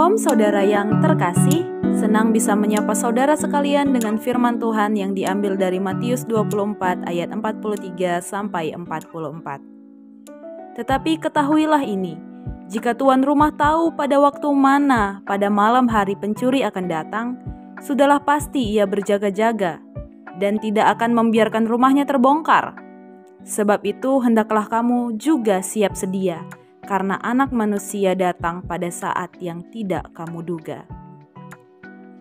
Shalom saudara yang terkasih, senang bisa menyapa saudara sekalian dengan firman Tuhan yang diambil dari Matius 24 ayat 43 sampai 44. Tetapi ketahuilah ini, jika tuan rumah tahu pada waktu mana pada malam hari pencuri akan datang, sudahlah pasti ia berjaga-jaga dan tidak akan membiarkan rumahnya terbongkar. Sebab itu hendaklah kamu juga siap sedia, karena Anak Manusia datang pada saat yang tidak kamu duga.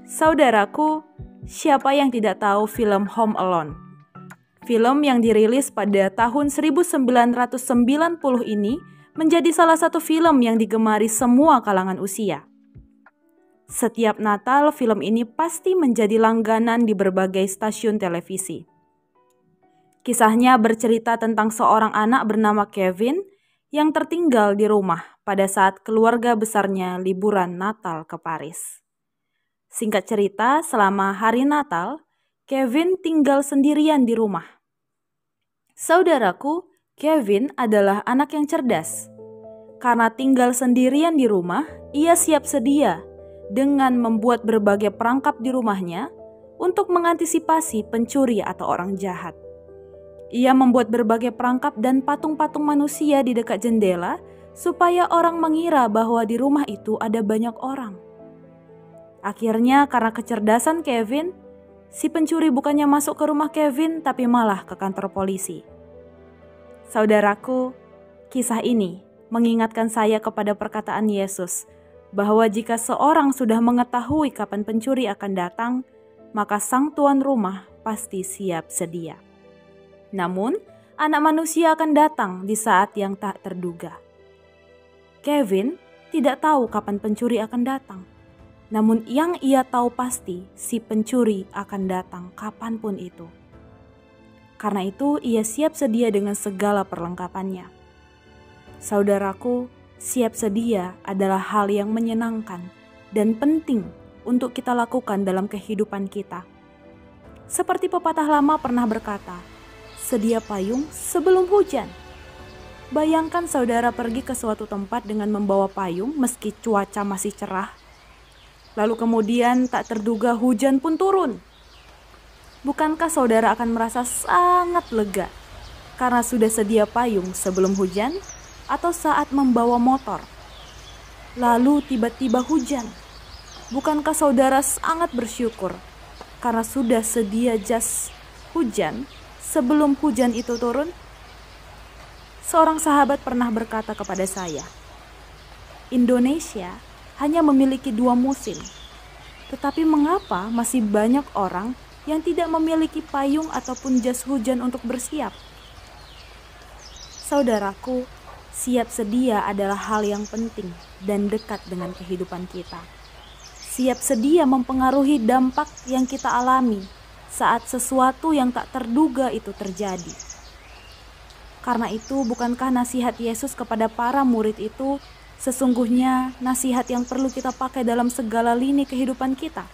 Saudaraku, siapa yang tidak tahu film Home Alone? Film yang dirilis pada tahun 1990 ini menjadi salah satu film yang digemari semua kalangan usia. Setiap Natal, film ini pasti menjadi langganan di berbagai stasiun televisi. Kisahnya bercerita tentang seorang anak bernama Kevin yang tertinggal di rumah pada saat keluarga besarnya liburan Natal ke Paris. Singkat cerita, selama hari Natal, Kevin tinggal sendirian di rumah. Saudaraku, Kevin adalah anak yang cerdas. Karena tinggal sendirian di rumah, ia siap sedia dengan membuat berbagai perangkap di rumahnya untuk mengantisipasi pencuri atau orang jahat. Ia membuat berbagai perangkap dan patung-patung manusia di dekat jendela supaya orang mengira bahwa di rumah itu ada banyak orang. Akhirnya karena kecerdasan Kevin, si pencuri bukannya masuk ke rumah Kevin tapi malah ke kantor polisi. Saudaraku, kisah ini mengingatkan saya kepada perkataan Yesus bahwa jika seorang sudah mengetahui kapan pencuri akan datang, maka sang tuan rumah pasti siap sedia. Namun, Anak Manusia akan datang di saat yang tak terduga. Kevin tidak tahu kapan pencuri akan datang. Namun yang ia tahu pasti, si pencuri akan datang kapanpun itu. Karena itu, ia siap sedia dengan segala perlengkapannya. Saudaraku, siap sedia adalah hal yang menyenangkan dan penting untuk kita lakukan dalam kehidupan kita. Seperti pepatah lama pernah berkata, sedia payung sebelum hujan. Bayangkan saudara pergi ke suatu tempat dengan membawa payung meski cuaca masih cerah. Lalu kemudian tak terduga hujan pun turun. Bukankah saudara akan merasa sangat lega karena sudah sedia payung sebelum hujan atau saat membawa motor? Lalu tiba-tiba hujan. Bukankah saudara sangat bersyukur karena sudah sedia jas hujan sebelum hujan itu turun? Seorang sahabat pernah berkata kepada saya, Indonesia hanya memiliki 2 musim, tetapi mengapa masih banyak orang yang tidak memiliki payung ataupun jas hujan untuk bersiap? Saudaraku, siap sedia adalah hal yang penting dan dekat dengan kehidupan kita. Siap sedia mempengaruhi dampak yang kita alami saat sesuatu yang tak terduga itu terjadi. Karena itu, bukankah nasihat Yesus kepada para murid itu sesungguhnya nasihat yang perlu kita pakai dalam segala lini kehidupan kita?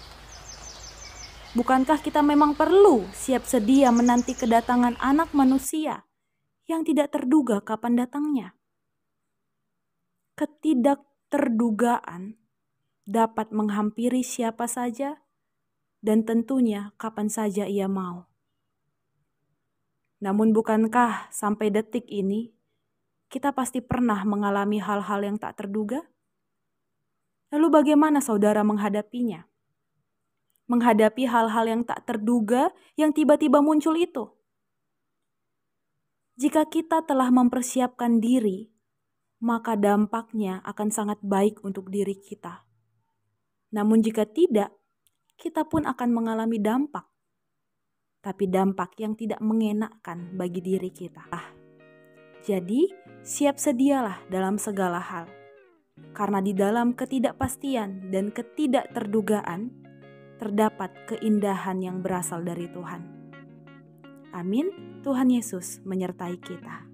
Bukankah kita memang perlu siap sedia menanti kedatangan Anak Manusia yang tidak terduga kapan datangnya? Ketidakterdugaan dapat menghampiri siapa saja dan tentunya kapan saja ia mau. Namun bukankah sampai detik ini kita pasti pernah mengalami hal-hal yang tak terduga? Lalu bagaimana saudara menghadapinya? Menghadapi hal-hal yang tak terduga yang tiba-tiba muncul itu? Jika kita telah mempersiapkan diri, maka dampaknya akan sangat baik untuk diri kita. Namun jika tidak, kita pun akan mengalami dampak, tapi dampak yang tidak mengenakkan bagi diri kita. Jadi, siap sedialah dalam segala hal, karena di dalam ketidakpastian dan ketidakterdugaan terdapat keindahan yang berasal dari Tuhan. Amin. Tuhan Yesus menyertai kita.